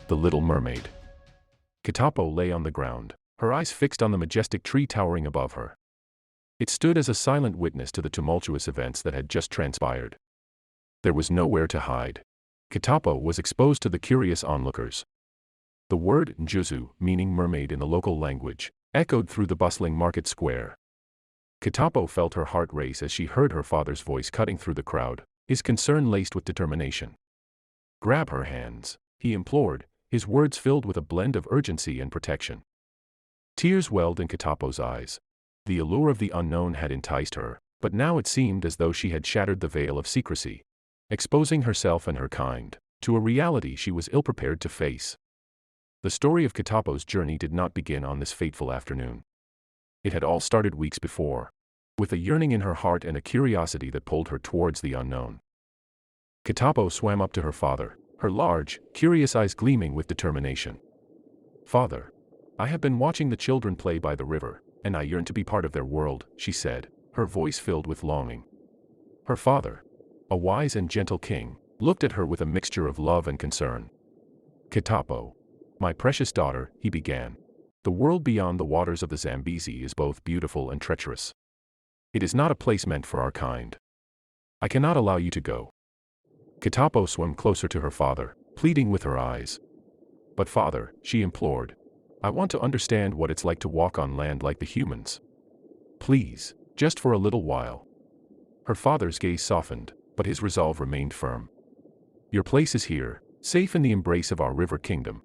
The Little Mermaid. Kitapo lay on the ground, her eyes fixed on the majestic tree towering above her. It stood as a silent witness to the tumultuous events that had just transpired. There was nowhere to hide. Kitapo was exposed to the curious onlookers. The word Njuzu, meaning mermaid in the local language, echoed through the bustling market square. Kitapo felt her heart race as she heard her father's voice cutting through the crowd, his concern laced with determination. "Grab her hands," he implored, his words filled with a blend of urgency and protection. Tears welled in Kitapo's eyes. The allure of the unknown had enticed her, but now it seemed as though she had shattered the veil of secrecy, exposing herself and her kind to a reality she was ill-prepared to face. The story of Kitapo's journey did not begin on this fateful afternoon. It had all started weeks before, with a yearning in her heart and a curiosity that pulled her towards the unknown. Kitapo swam up to her father, her large, curious eyes gleaming with determination. "Father, I have been watching the children play by the river, and I yearn to be part of their world," she said, her voice filled with longing. Her father, a wise and gentle king, looked at her with a mixture of love and concern. "Kitapo, my precious daughter," he began, "the world beyond the waters of the Zambezi is both beautiful and treacherous. It is not a place meant for our kind. I cannot allow you to go." Kitapo swam closer to her father, pleading with her eyes. "But father," she implored, "I want to understand what it's like to walk on land like the humans. Please, just for a little while." Her father's gaze softened, but his resolve remained firm. "Your place is here, safe in the embrace of our river kingdom.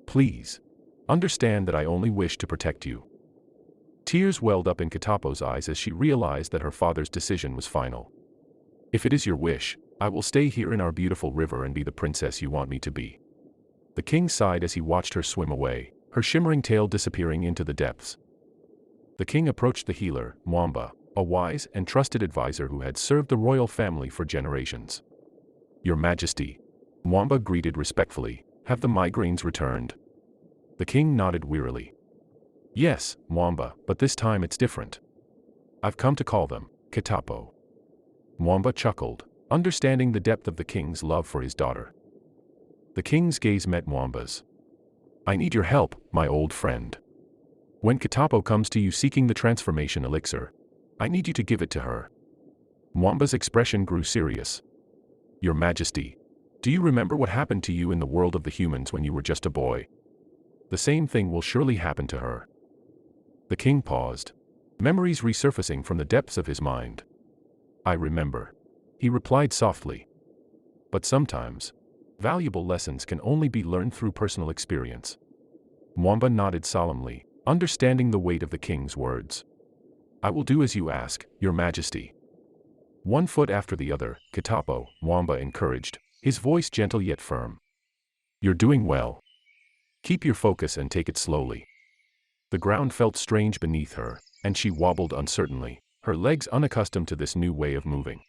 Please, understand that I only wish to protect you." Tears welled up in Kitapo's eyes as she realized that her father's decision was final. "If it is your wish, I will stay here in our beautiful river and be the princess you want me to be." The king sighed as he watched her swim away, her shimmering tail disappearing into the depths. The king approached the healer, Mwamba, a wise and trusted advisor who had served the royal family for generations. "Your Majesty," Mwamba greeted respectfully, "have the migraines returned?" The king nodded wearily. "Yes, Mwamba, but this time it's different. I've come to call them Kitapo." Mwamba chuckled, understanding the depth of the king's love for his daughter. The king's gaze met Mwamba's. "I need your help, my old friend. When Kitapo comes to you seeking the transformation elixir, I need you to give it to her." Mwamba's expression grew serious. "Your Majesty, do you remember what happened to you in the world of the humans when you were just a boy? The same thing will surely happen to her." The king paused, memories resurfacing from the depths of his mind. "I remember," he replied softly. "But sometimes, valuable lessons can only be learned through personal experience." Mwamba nodded solemnly, understanding the weight of the king's words. "I will do as you ask, Your Majesty." One foot after the other, Kitapo, Mwamba encouraged, his voice gentle yet firm. "You're doing well. Keep your focus and take it slowly." The ground felt strange beneath her, and she wobbled uncertainly, her legs unaccustomed to this new way of moving.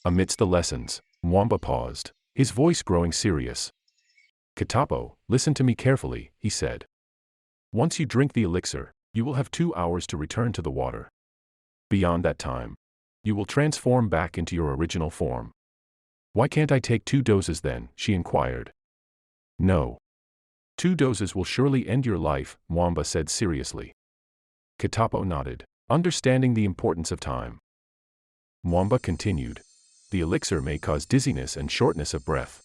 Amidst the lessons, Mwamba paused, his voice growing serious. "Kitapo, listen to me carefully," he said. "Once you drink the elixir, you will have 2 hours to return to the water. Beyond that time, you will transform back into your original form." "Why can't I take 2 doses then?" she inquired. "No. 2 doses will surely end your life," Mwamba said seriously. Kitapo nodded, understanding the importance of time. Mwamba continued, "The elixir may cause dizziness and shortness of breath.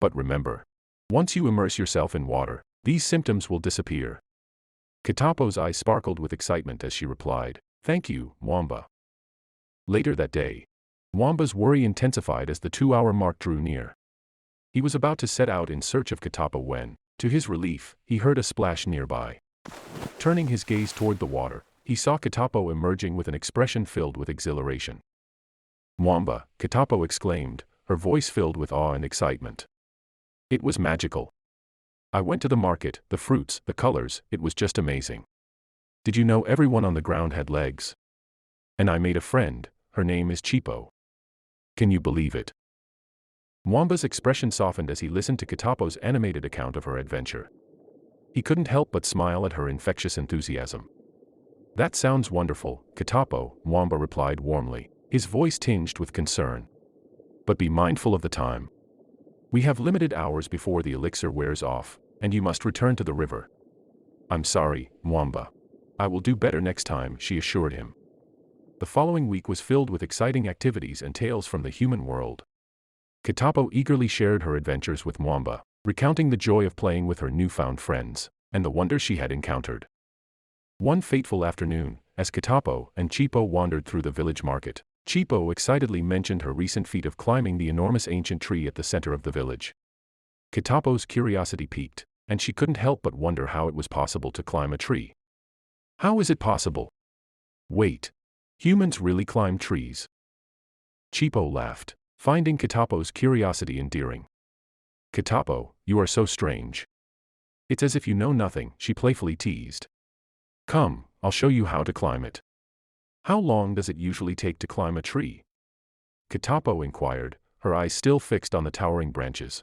But remember, once you immerse yourself in water, these symptoms will disappear." Kitapo's eyes sparkled with excitement as she replied, "Thank you, Mwamba." Later that day, Mwamba's worry intensified as the 2-hour mark drew near. He was about to set out in search of Kitapo when, to his relief, he heard a splash nearby. Turning his gaze toward the water, he saw Kitapo emerging with an expression filled with exhilaration. "Mwamba," Kitapo exclaimed, her voice filled with awe and excitement. "It was magical. I went to the market, the fruits, the colors, it was just amazing. Did you know everyone on the ground had legs? And I made a friend, her name is Chipo. Can you believe it?" Mwamba's expression softened as he listened to Kitapo's animated account of her adventure. He couldn't help but smile at her infectious enthusiasm. "That sounds wonderful, Kitapo," Mwamba replied warmly, his voice tinged with concern. "But be mindful of the time. We have limited hours before the elixir wears off, and you must return to the river. I'm sorry, Mwamba. I will do better next time, she assured him. The following week was filled with exciting activities and tales from the human world. Kitapo eagerly shared her adventures with Mwamba, recounting the joy of playing with her newfound friends, and the wonders she had encountered. One fateful afternoon, as Kitapo and Chipo wandered through the village market, Chipo excitedly mentioned her recent feat of climbing the enormous ancient tree at the center of the village. Kitapo's curiosity piqued, and she couldn't help but wonder how it was possible to climb a tree. How is it possible? Wait. Humans really climb trees? Chipo laughed, finding Kitapo's curiosity endearing. Kitapo, you are so strange. It's as if you know nothing, she playfully teased. Come, I'll show you how to climb it. How long does it usually take to climb a tree? Kitapo inquired, her eyes still fixed on the towering branches.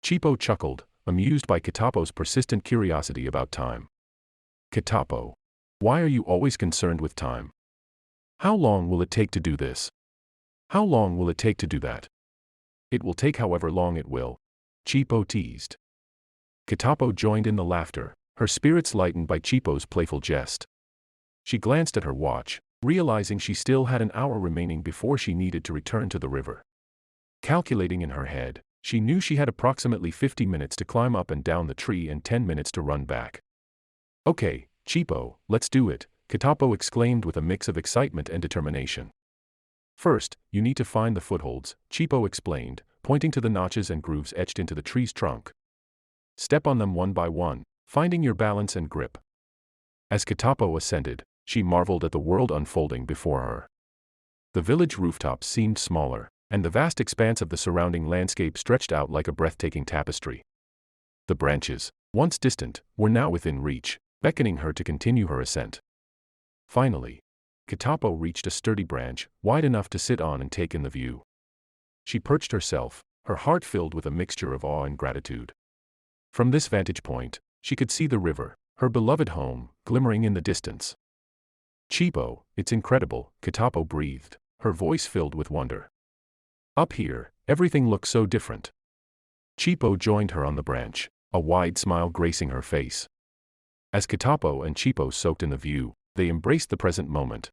Chipo chuckled, amused by Kitapo's persistent curiosity about time. Kitapo, why are you always concerned with time? How long will it take to do this? How long will it take to do that? It will take however long it will, Chipo teased. Kitapo joined in the laughter, her spirits lightened by Chipo's playful jest. She glanced at her watch, realizing she still had an hour remaining before she needed to return to the river. Calculating in her head, she knew she had approximately 50 minutes to climb up and down the tree and 10 minutes to run back. Okay, Chipo, let's do it, Kitapo exclaimed with a mix of excitement and determination. First, you need to find the footholds, Chipo explained, pointing to the notches and grooves etched into the tree's trunk. Step on them one by one, finding your balance and grip. As Kitapo ascended, she marveled at the world unfolding before her. The village rooftops seemed smaller, and the vast expanse of the surrounding landscape stretched out like a breathtaking tapestry. The branches, once distant, were now within reach, beckoning her to continue her ascent. Finally, Kitapo reached a sturdy branch, wide enough to sit on and take in the view. She perched herself, her heart filled with a mixture of awe and gratitude. From this vantage point, she could see the river, her beloved home, glimmering in the distance. Chipo, it's incredible, Kitapo breathed, her voice filled with wonder. Up here, everything looks so different. Chipo joined her on the branch, a wide smile gracing her face. As Kitapo and Chipo soaked in the view, they embraced the present moment.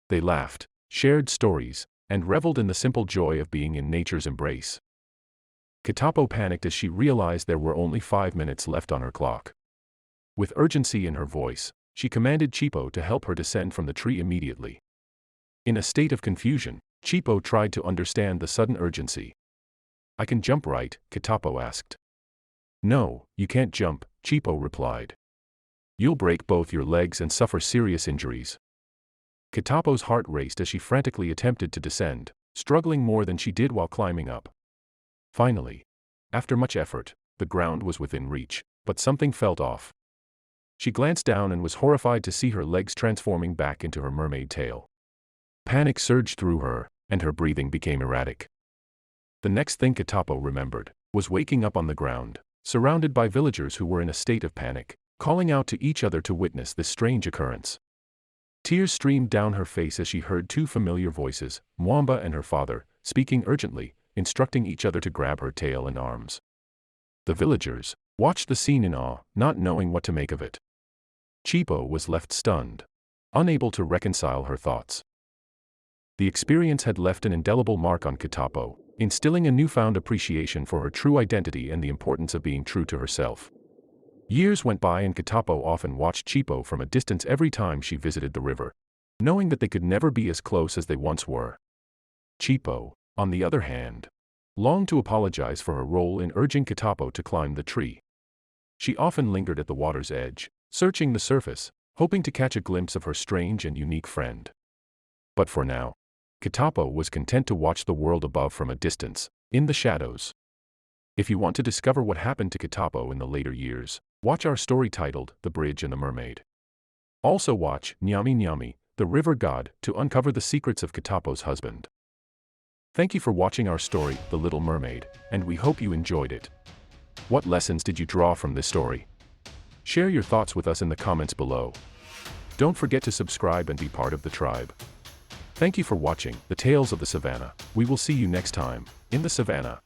They laughed, shared stories, and reveled in the simple joy of being in nature's embrace. Kitapo panicked as she realized there were only 5 minutes left on her clock. With urgency in her voice, she commanded Chipo to help her descend from the tree immediately. In a state of confusion, Chipo tried to understand the sudden urgency. I can jump, right? Kitapo asked. No, you can't jump, Chipo replied. You'll break both your legs and suffer serious injuries. Kitapo's heart raced as she frantically attempted to descend, struggling more than she did while climbing up. Finally, after much effort, the ground was within reach, but something felt off. She glanced down and was horrified to see her legs transforming back into her mermaid tail. Panic surged through her, and her breathing became erratic. The next thing Kitapo remembered was waking up on the ground, surrounded by villagers who were in a state of panic, calling out to each other to witness this strange occurrence. Tears streamed down her face as she heard two familiar voices, Mwamba and her father, speaking urgently, instructing each other to grab her tail and arms. The villagers watched the scene in awe, not knowing what to make of it. Chipo was left stunned, unable to reconcile her thoughts. The experience had left an indelible mark on Kitapo, instilling a newfound appreciation for her true identity and the importance of being true to herself. Years went by and Kitapo often watched Chipo from a distance every time she visited the river, knowing that they could never be as close as they once were. Chipo, on the other hand, longed to apologize for her role in urging Kitapo to climb the tree. She often lingered at the water's edge, searching the surface, hoping to catch a glimpse of her strange and unique friend. But for now, Kitapo was content to watch the world above from a distance, in the shadows. If you want to discover what happened to Kitapo in the later years, watch our story titled The Bridge and the Mermaid. Also watch Nyami Nyami, the river god, to uncover the secrets of Kitapo's husband. Thank you for watching our story, The Little Mermaid, and we hope you enjoyed it. What lessons did you draw from this story? Share your thoughts with us in the comments below. Don't forget to subscribe and be part of the tribe. Thank you for watching The Tales of the Savannah. We will see you next time, in the Savannah.